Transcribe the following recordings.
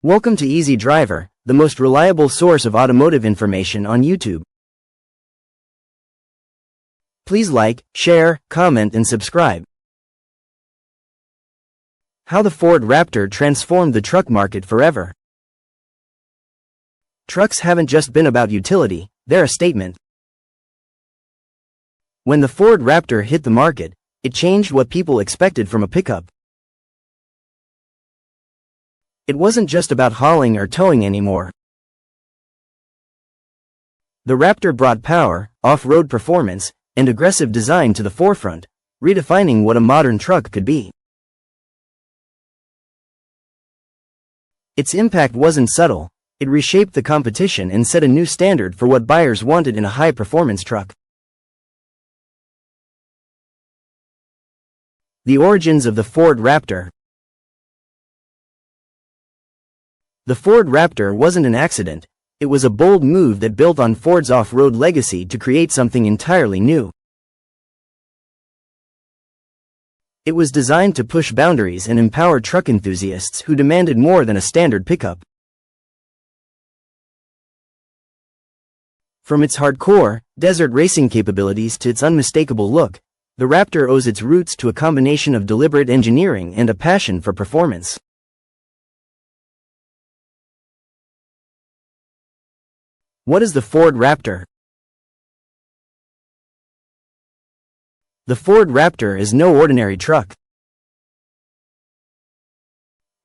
Welcome to Easy Driver, the most reliable source of automotive information on YouTube. Please like, share, comment and subscribe. How the Ford Raptor transformed the truck market forever. Trucks haven't just been about utility, they're a statement. When the Ford Raptor hit the market, it changed what people expected from a pickup. It wasn't just about hauling or towing anymore. The Raptor brought power, off-road performance, and aggressive design to the forefront, redefining what a modern truck could be. Its impact wasn't subtle, it reshaped the competition and set a new standard for what buyers wanted in a high-performance truck. The origins of the Ford Raptor. The Ford Raptor wasn't an accident, it was a bold move that built on Ford's off-road legacy to create something entirely new. It was designed to push boundaries and empower truck enthusiasts who demanded more than a standard pickup. From its hardcore, desert racing capabilities to its unmistakable look, the Raptor owes its roots to a combination of deliberate engineering and a passion for performance. What is the Ford Raptor? The Ford Raptor is no ordinary truck.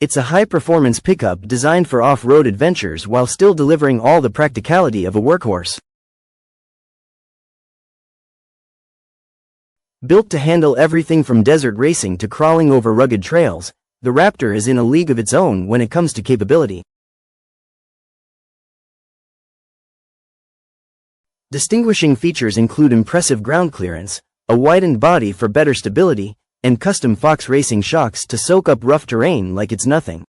It's a high-performance pickup designed for off-road adventures while still delivering all the practicality of a workhorse. Built to handle everything from desert racing to crawling over rugged trails, the Raptor is in a league of its own when it comes to capability. Distinguishing features include impressive ground clearance, a widened body for better stability, and custom Fox racing shocks to soak up rough terrain like it's nothing.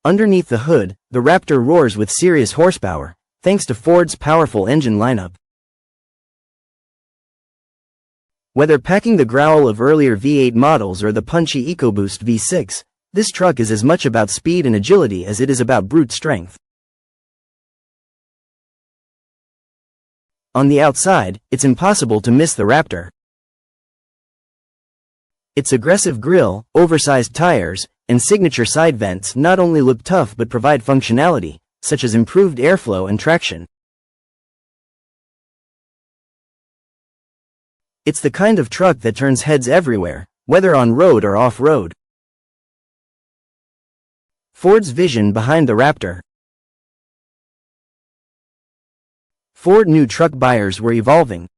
Underneath the hood, the Raptor roars with serious horsepower, thanks to Ford's powerful engine lineup. Whether packing the growl of earlier V8 models or the punchy EcoBoost V6, this truck is as much about speed and agility as it is about brute strength. On the outside, it's impossible to miss the Raptor. Its aggressive grille, oversized tires, and signature side vents not only look tough but provide functionality, such as improved airflow and traction. It's the kind of truck that turns heads everywhere, whether on road or off-road. Ford's vision behind the Raptor. Ford knew truck buyers were evolving.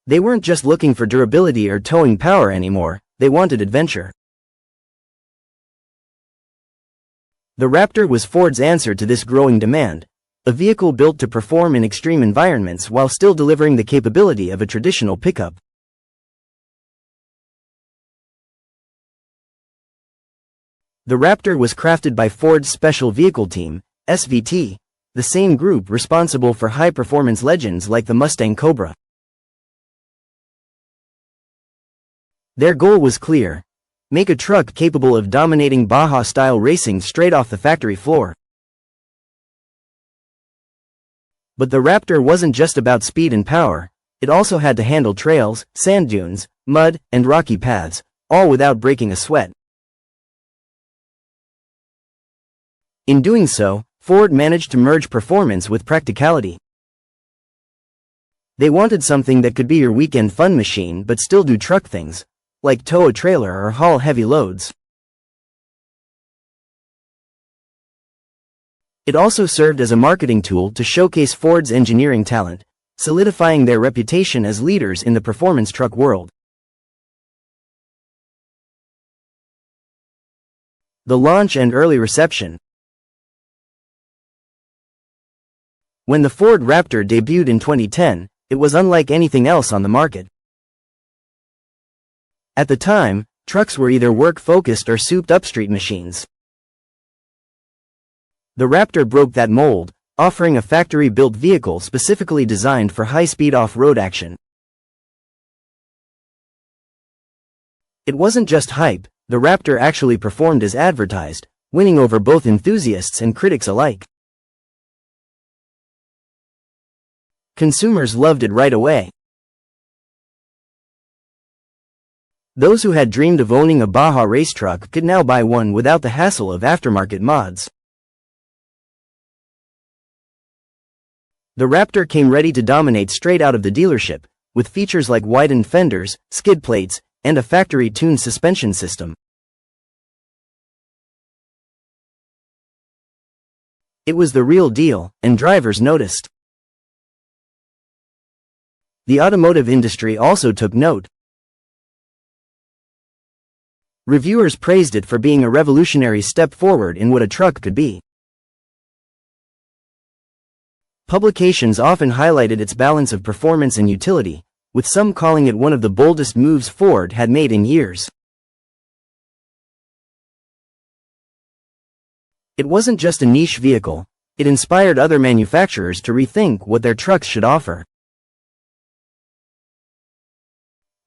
They weren't just looking for durability or towing power anymore, they wanted adventure. The Raptor was Ford's answer to this growing demand, a vehicle built to perform in extreme environments while still delivering the capability of a traditional pickup. The Raptor was crafted by Ford's Special Vehicle Team, SVT, the same group responsible for high-performance legends like the Mustang Cobra. Their goal was clear: make a truck capable of dominating Baja-style racing straight off the factory floor. But the Raptor wasn't just about speed and power, it also had to handle trails, sand dunes, mud, and rocky paths, all without breaking a sweat. In doing so, Ford managed to merge performance with practicality. They wanted something that could be your weekend fun machine but still do truck things, like tow a trailer or haul heavy loads. It also served as a marketing tool to showcase Ford's engineering talent, solidifying their reputation as leaders in the performance truck world. The launch and early reception. When the Ford Raptor debuted in 2010, it was unlike anything else on the market. At the time, trucks were either work-focused or souped-up street machines. The Raptor broke that mold, offering a factory-built vehicle specifically designed for high-speed off-road action. It wasn't just hype, the Raptor actually performed as advertised, winning over both enthusiasts and critics alike. Consumers loved it right away. Those who had dreamed of owning a Baja race truck could now buy one without the hassle of aftermarket mods. The Raptor came ready to dominate straight out of the dealership, with features like widened fenders, skid plates, and a factory-tuned suspension system. It was the real deal, and drivers noticed. The automotive industry also took note. Reviewers praised it for being a revolutionary step forward in what a truck could be. Publications often highlighted its balance of performance and utility, with some calling it one of the boldest moves Ford had made in years. It wasn't just a niche vehicle, it inspired other manufacturers to rethink what their trucks should offer.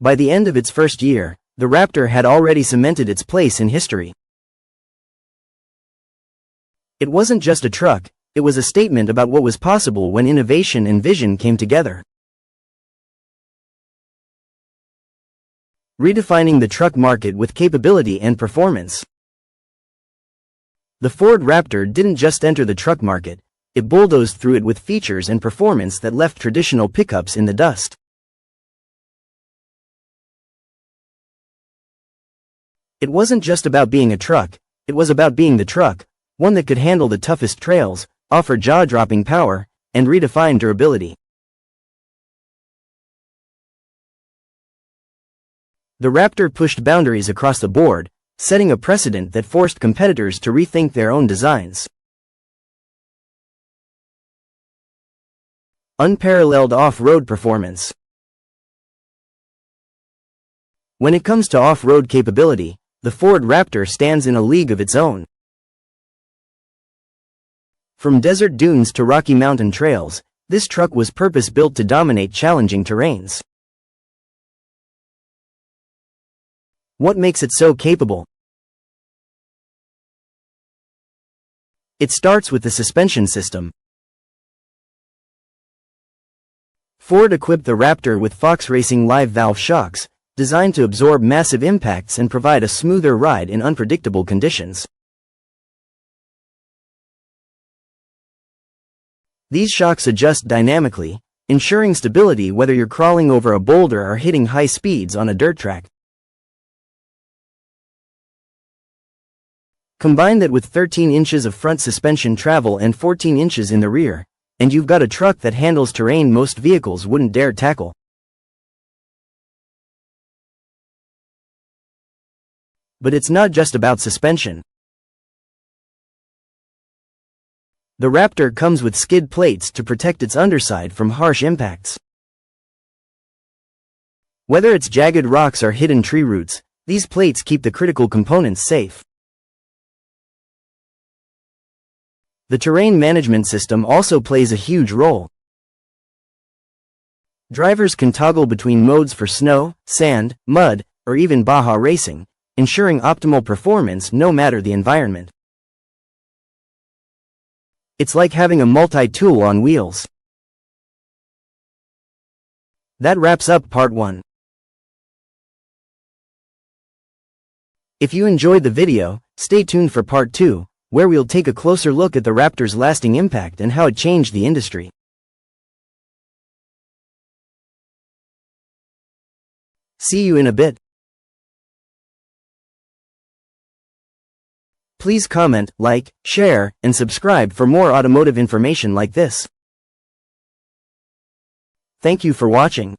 By the end of its first year, the Raptor had already cemented its place in history. It wasn't just a truck, it was a statement about what was possible when innovation and vision came together. Redefining the truck market with capability and performance. The Ford Raptor didn't just enter the truck market, it bulldozed through it with features and performance that left traditional pickups in the dust. It wasn't just about being a truck, it was about being the truck, one that could handle the toughest trails, offer jaw-dropping power, and redefine durability. The Raptor pushed boundaries across the board, setting a precedent that forced competitors to rethink their own designs. Unparalleled off-road performance. When it comes to off-road capability, the Ford Raptor stands in a league of its own. From desert dunes to rocky mountain trails, this truck was purpose-built to dominate challenging terrains. What makes it so capable? It starts with the suspension system. Ford equipped the Raptor with Fox Racing live valve shocks, designed to absorb massive impacts and provide a smoother ride in unpredictable conditions. These shocks adjust dynamically, ensuring stability whether you're crawling over a boulder or hitting high speeds on a dirt track. Combine that with 13 inches of front suspension travel and 14 inches in the rear, and you've got a truck that handles terrain most vehicles wouldn't dare tackle. But it's not just about suspension. The Raptor comes with skid plates to protect its underside from harsh impacts. Whether it's jagged rocks or hidden tree roots, these plates keep the critical components safe. The terrain management system also plays a huge role. Drivers can toggle between modes for snow, sand, mud, or even Baja racing, ensuring optimal performance no matter the environment. It's like having a multi-tool on wheels. That wraps up part 1. If you enjoyed the video, stay tuned for part 2, where we'll take a closer look at the Raptor's lasting impact and how it changed the industry. See you in a bit. Please comment, like, share, and subscribe for more automotive information like this. Thank you for watching.